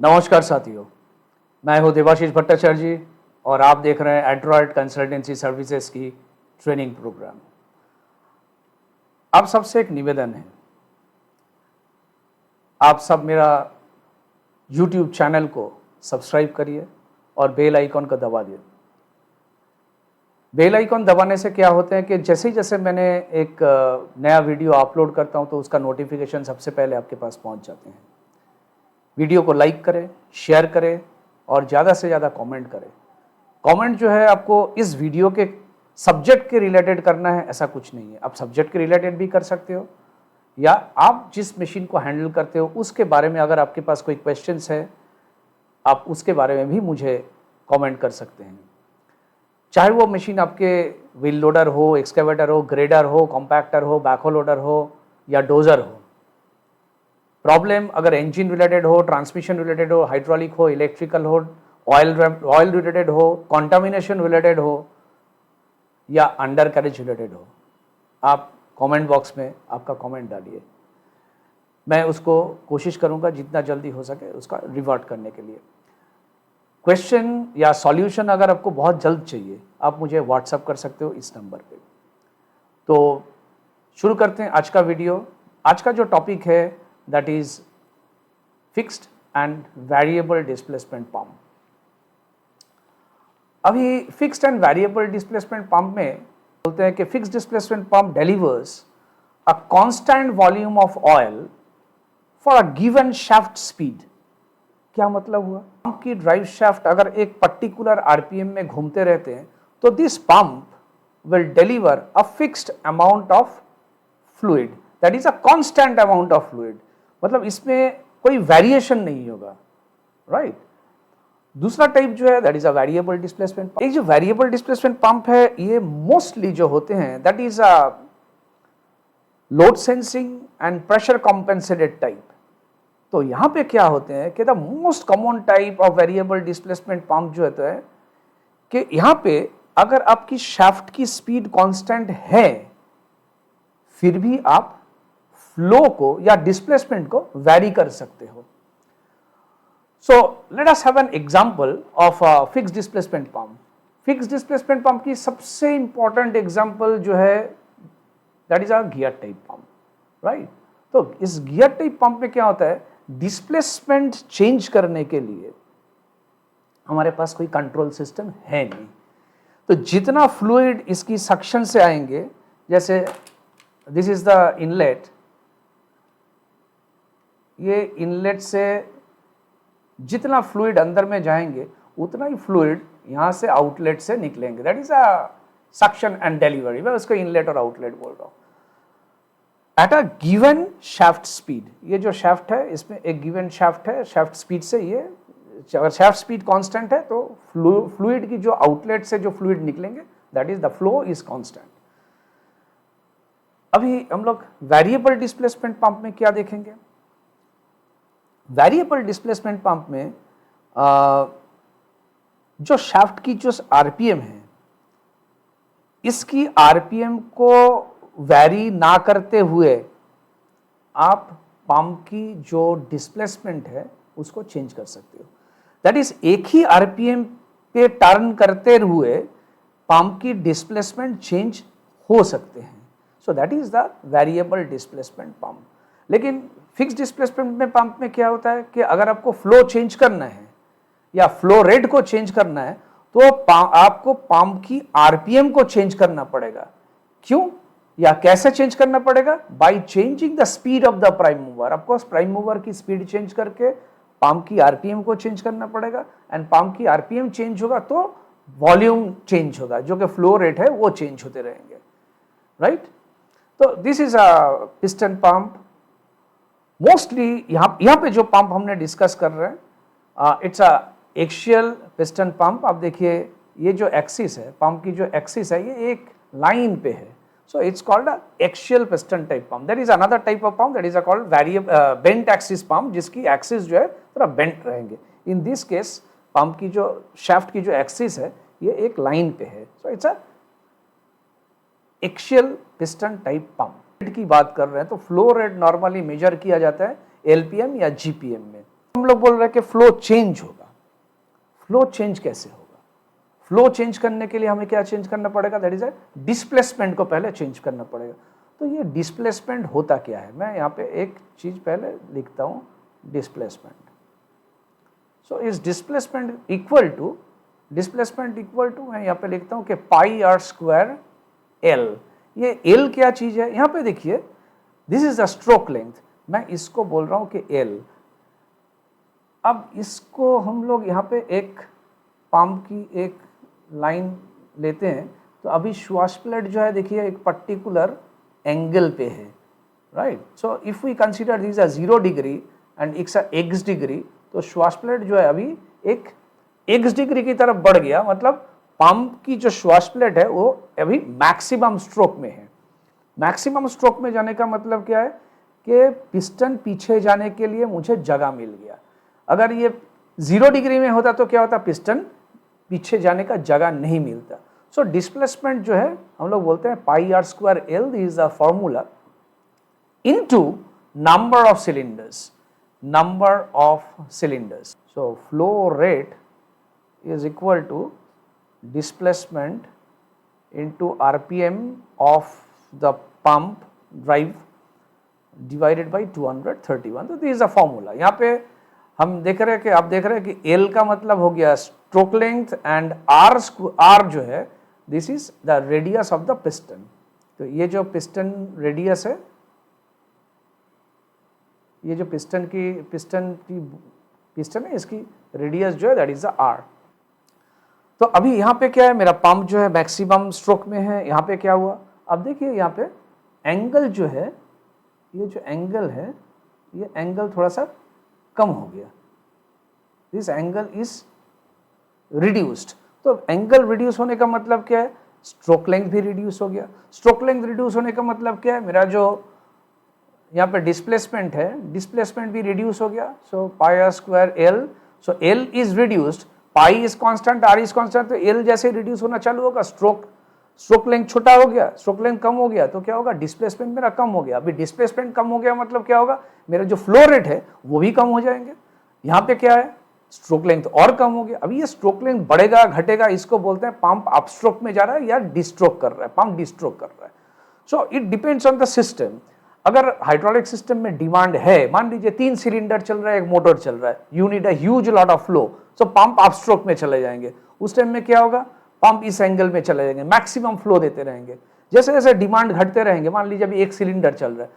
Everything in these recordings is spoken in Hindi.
नमस्कार साथियों, मैं हूं देवाशीष भट्टाचार्य जी और आप देख रहे हैं एंड्रॉयड कंसल्टेंसी सर्विसेज की ट्रेनिंग प्रोग्राम। आप सबसे एक निवेदन है, आप सब मेरा YouTube चैनल को सब्सक्राइब करिए और बेल आइकॉन को दबा दिए। बेल आइकॉन दबाने से क्या होता है कि जैसे जैसे मैंने एक नया वीडियो अपलोड करता हूं तो उसका नोटिफिकेशन सबसे पहले आपके पास पहुंच जाते हैं। वीडियो को लाइक करें, शेयर करें और ज़्यादा से ज़्यादा कमेंट करें। कमेंट जो है आपको इस वीडियो के सब्जेक्ट के रिलेटेड करना है, ऐसा कुछ नहीं है। आप सब्जेक्ट के रिलेटेड भी कर सकते हो या आप जिस मशीन को हैंडल करते हो उसके बारे में अगर आपके पास कोई क्वेश्चंस है, आप उसके बारे में भी मुझे कमेंट कर सकते हैं। चाहे वो मशीन आपके व्हील लोडर हो, एक्सकेवेटर हो, ग्रेडर हो, कॉम्पैक्टर हो, बैकहो लोडर हो या डोजर हो। प्रॉब्लम अगर इंजन रिलेटेड हो, ट्रांसमिशन रिलेटेड हो, हाइड्रोलिक हो, इलेक्ट्रिकल हो, ऑयल रिलेटेड हो, कॉन्टामिनेशन रिलेटेड हो या अंडर कैरेज रिलेटेड हो, आप कमेंट बॉक्स में आपका कमेंट डालिए। मैं उसको कोशिश करूंगा जितना जल्दी हो सके उसका रिवर्ट करने के लिए। क्वेश्चन या सॉल्यूशन अगर आपको बहुत जल्द चाहिए, आप मुझे व्हाट्सअप कर सकते हो इस नंबर पे। तो शुरू करते हैं आज का वीडियो। आज का जो टॉपिक है that is fixed and variable displacement pump. अभी fixed and variable displacement pump में बोलते हैं कि fixed displacement pump delivers a constant volume of oil for a given shaft speed. क्या मतलब हुआ? पंप की ड्राइव शाफ्ट अगर एक पर्टिकुलर आरपीएम में घूमते रहते हैं तो this pump will deliver a fixed amount of fluid, that is a constant amount of fluid। मतलब इसमें कोई वेरिएशन नहीं होगा, राइट। दूसरा टाइप जो है that is a variable displacement pump. एक जो वेरिएबल डिस्प्लेसमेंट पंप है ये मोस्टली जो होते हैं that is a load sensing and pressure compensated type. तो यहां पे क्या होते हैं कि the most common type of variable displacement pump जो होता है कि यहां पे अगर आपकी शाफ्ट की स्पीड कांस्टेंट है फिर भी आप फ्लो को या डिस्प्लेसमेंट को वेरी कर सकते हो। So let us have an example of a fixed displacement pump. Fixed displacement pump की सबसे इंपॉर्टेंट एग्जांपल जो है that is a gear type pump, right. तो इस गियर टाइप पंप में क्या होता है, डिस्प्लेसमेंट चेंज करने के लिए हमारे पास कोई कंट्रोल सिस्टम है नहीं। तो जितना फ्लूइड इसकी सक्शन से आएंगे, जैसे दिस इज द इनलेट, ये इनलेट से जितना फ्लूइड अंदर में जाएंगे उतना ही फ्लूइड यहां से आउटलेट से निकलेंगे। That is a suction and delivery. मैं उसको इनलेट और आउटलेट बोल रहा हूं। At a given shaft speed, ये जो शाफ्ट है इसमें एक गिवन शाफ्ट है, शाफ्ट स्पीड से ये अगर शाफ्ट स्पीड कांस्टेंट है तो फ्लूइड की जो आउटलेट से जो फ्लूइड निकलेंगे that is the flow is constant. अभी हम लोग वेरिएबल डिस्प्लेसमेंट पंप में क्या देखेंगे। वेरिएबल डिस्प्लेसमेंट पंप में जो शाफ्ट की जो आरपीएम है इसकी आरपीएम को वैरी ना करते हुए आप पंप की जो डिस्प्लेसमेंट है उसको चेंज कर सकते हो। दैट इज एक ही आरपीएम पे टर्न करते हुए पंप की डिस्प्लेसमेंट चेंज हो सकते हैं। So that is the variable displacement pump. लेकिन फिक्स डिस्प्लेसमेंट में पंप में क्या होता है कि अगर आपको फ्लो चेंज करना है या फ्लो रेट को चेंज करना है तो आपको पंप की आरपीएम को चेंज करना पड़ेगा। क्यों या कैसे चेंज करना पड़ेगा? By changing the speed of the prime mover. Of course prime mover की स्पीड चेंज करके पंप की आरपीएम को चेंज करना पड़ेगा एंड पंप की आरपीएम चेंज होगा तो वॉल्यूम चेंज होगा, जो कि फ्लो रेट है वो चेंज होते रहेंगे, राइट। तो this is a piston pump. Mostly यहां पे जो पंप हमने डिस्कस कर रहे हैं it's a axial piston pump. आप देखिए ये जो एक्सिस है, पंप की जो एक्सिस है ये एक लाइन पे है। So it's called a axial piston type pump. There is another type of pump that is called bent axis pump, जिसकी axis जो है थोड़ा bent रहेंगे। In this case पंप की जो shaft की जो axis है ये एक लाइन पे है। So it's a axial piston type pump। की बात कर रहे हैं तो फ्लो रेट नॉर्मली मेजर किया जाता है एलपीएम या जीपीएम में। हम लोग बोल रहे हैं कि फ्लो चेंज होगा। फ्लो चेंज कैसे होगा? फ्लो चेंज करने के लिए हमें क्या चेंज करना पड़ेगा? दैट इज डिस्प्लेसमेंट को पहले चेंज करना पड़ेगा। तो ये डिस्प्लेसमेंट होता क्या है? मैं यहाँ पे एक चीज पहले लिखता हूँ, displacement. So is displacement equal to मैं यहाँ पे लिखता हूँ कि पाई आर स्क्वायर एल। ये एल क्या चीज है? यहाँ पे देखिए, this is the stroke length, मैं इसको बोल रहा हूँ कि एल। अब इसको हम लोग यहाँ पे एक पंप की एक लाइन लेते हैं, तो अभी श्वास प्लेट जो है देखिए एक पर्टिकुलर एंगल पे है, right. So if we consider this 0 degree and it's x degree, तो श्वास प्लेट जो है अभी एक x डिग्री की तरफ बढ़ गया, मतलब पंप की जो श्वास प्लेट है वो अभी मैक्सिमम स्ट्रोक में है। मैक्सिमम स्ट्रोक में जाने का मतलब क्या है कि पिस्टन पीछे जाने के लिए मुझे जगह मिल गया। अगर ये 0 डिग्री में होता तो क्या होता? पिस्टन पीछे जाने का जगह नहीं मिलता। सो डिस्प्लेसमेंट जो है हम लोग बोलते हैं pi are square l, this is the formula, into number of cylinders. So flow rate is equal to displacement into RPM of the pump drive divided by 231। तो this is a formula। यहाँ पे हम देख रहे हैं कि आप देख रहे हैं कि L का मतलब हो गया स्ट्रोक लेंथ एंड R जो है this is the radius of the piston. तो ये जो पिस्टन रेडियस है, ये जो पिस्टन है इसकी रेडियस जो है दैट इज द R। तो अभी यहाँ पे क्या है, मेरा पंप जो है मैक्सिमम स्ट्रोक में है। यहाँ पे क्या हुआ? अब देखिए यहाँ पे एंगल जो है, ये जो एंगल है, ये एंगल थोड़ा सा कम हो गया। This angle is reduced. तो एंगल रिड्यूस होने का मतलब क्या है? स्ट्रोक लेंथ भी रिड्यूस हो गया। स्ट्रोक लेंथ रिड्यूस होने का मतलब क्या है? मेरा जो यहाँ पे डिस्प्लेसमेंट है, डिस्प्लेसमेंट भी रिड्यूस हो गया। So pi are square l, so l is reduced, pi is constant, r is constant, तो एल जैसे रिड्यूस होना चालू होगा, स्ट्रोक लेंथ छोटा हो गया, स्ट्रोक लेंथ कम हो गया, तो क्या होगा? डिस्प्लेसमेंट मेरा कम हो गया। अभी डिस्प्लेसमेंट कम हो गया मतलब क्या होगा? मेरा जो फ्लो रेट है वो भी कम हो जाएंगे। यहाँ पे क्या है? स्ट्रोक लेंथ और कम हो गया। अभी ये स्ट्रोक लेंथ बढ़ेगा घटेगा, इसको बोलते हैं पंप अपस्ट्रोक में जा रहा है या डिस्ट्रोक कर रहा है, पंप डिस्ट्रोक कर रहा है। So it depends on the system. अगर हाइड्रोलिक सिस्टम में डिमांड है, मान लीजिए 3 सिलेंडर चल रहा है, एक मोटर चल रहा है, you need a huge lot of flow, so pump upstroke में चले जाएंगे। उस टाइम में क्या होगा? पंप इस एंगल में चले जाएंगे, मैक्सिमम फ्लो देते रहेंगे। जैसे जैसे डिमांड घटते रहेंगे, मान लीजिए अभी 1 सिलेंडर चल रहा है,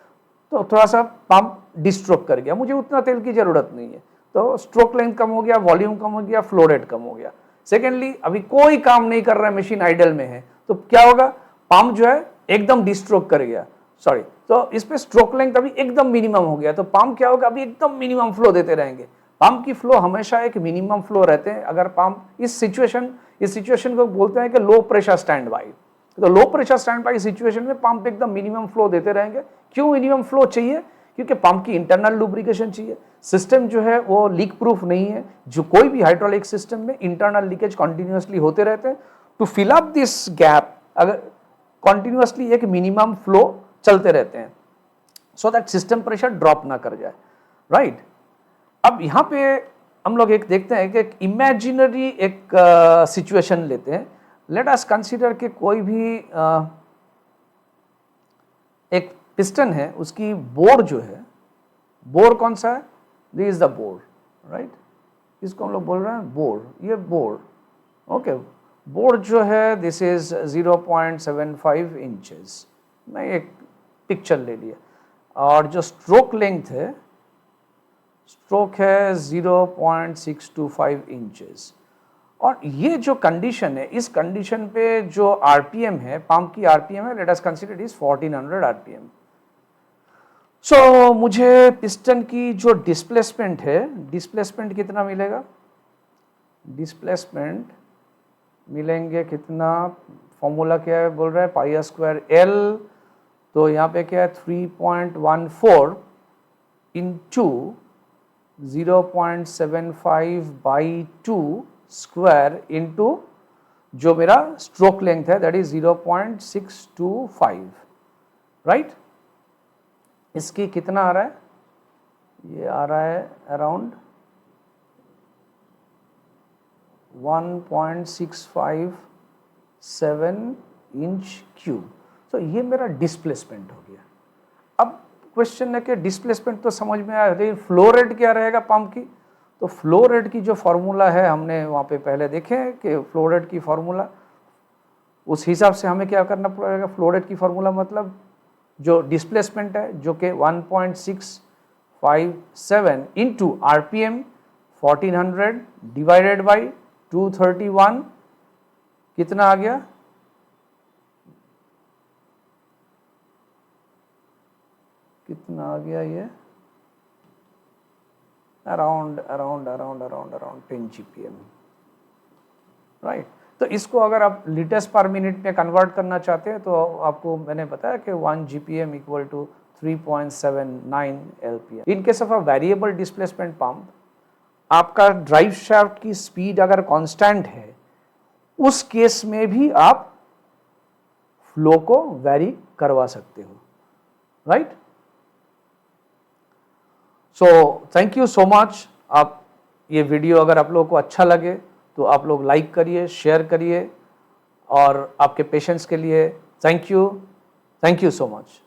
तो थोड़ा सा पंप डिस्ट्रोक कर गया, मुझे उतना तेल की जरूरत नहीं है, तो स्ट्रोक लेंथ कम हो गया, वॉल्यूम कम हो गया, फ्लो रेट कम हो गया। सेकेंडली, अभी कोई काम नहीं कर रहा है, मशीन आइडल में है, तो क्या होगा? पंप जो है एकदम डिस्ट्रोक कर गया, सॉरी, तो इस पे स्ट्रोक लेंथ अभी एकदम मिनिमम हो गया, तो पंप क्या होगा? अभी एकदम मिनिमम फ्लो देते रहेंगे। पंप की फ्लो हमेशा एक मिनिमम फ्लो रहते हैं। अगर पंप इस सिचुएशन को बोलते हैं कि लो प्रेशर स्टैंड बाई। तो low pressure standby situation में पंप एकदम मिनिमम फ्लो देते रहेंगे। क्यों मिनिमम फ्लो चाहिए? क्योंकि पंप की इंटरनल लुब्रिकेशन चाहिए। सिस्टम जो है वो लीक प्रूफ नहीं है। जो कोई भी हाइड्रोलिक सिस्टम में इंटरनल लीकेज कंटिन्यूअसली होते रहते हैं। To fill up this gap, अगर कंटिन्यूअसली एक मिनिमम फ्लो चलते रहते हैं, so that system pressure drop ना कर जाए, राइट। अब यहाँ पे हम लोग एक देखते हैं कि एक इमेजिनरी एक सिचुएशन लेते हैं। लेट अस कंसीडर कि कोई भी एक पिस्टन है, उसकी बोर जो है, बोर कौन सा है? This is the bore, right. इसको हम लोग बोल रहे हैं बोर, ये बोर, ओके। बोर जो है दिस इज 0.75 इंचेस, मैं एक पिक्चर ले लिया। और जो स्ट्रोक लेंथ है, स्ट्रोक है 0.625 इंचेस। और ये जो कंडीशन है, इस कंडीशन पे जो आरपीएम है, पंप की आरपीएम है, let us consider is 1400 RPM. So मुझे पिस्टन की जो डिस्प्लेसमेंट है, डिस्प्लेसमेंट कितना मिलेगा? डिस्प्लेसमेंट मिलेंगे कितना? फॉर्मूला क्या है? बोल रहा है पाई आर स्क्वायर एल। तो यहाँ पे क्या है? 3.14 इंटू 0.75 बाई 2 स्क्वायर इंटू जो मेरा स्ट्रोक लेंथ है दैट इज 0.625, राइट। इसकी कितना आ रहा है? ये आ रहा है अराउंड 1.657 इंच क्यूब। तो ये मेरा डिस्प्लेसमेंट हो गया। अब क्वेश्चन है कि डिस्प्लेसमेंट तो समझ में आया, लेकिन फ्लो रेट क्या रहेगा पंप की। तो फ्लो रेट की जो फॉर्मूला है हमने वहाँ पे पहले देखे हैं कि फ्लो रेट की फॉर्मूला, उस हिसाब से हमें क्या करना पड़ेगा। फ्लो रेट की फॉर्मूला मतलब जो डिस्प्लेसमेंट है जो कि 1.657 इंटू RPM 1400 डिवाइडेड बाई 231, कितना आ गया, कितना आ गया ये, अराउंड 10 GPM, राइट। तो इसको अगर आप लीटर्स पर मिनट में कन्वर्ट करना चाहते हैं तो आपको मैंने बताया कि 1 GPM equal to 3.79 LPM। In case of a variable displacement pump, आपका ड्राइव शाफ्ट की स्पीड अगर कांस्टेंट है, उस केस में भी आप फ्लो को वेरी करवा सकते हो, right. So thank you so much. आप ये वीडियो अगर आप लोगों को अच्छा लगे तो आप लोग लाइक करिए, शेयर करिए, और आपके पेशेंस के लिए थैंक यू सो मच।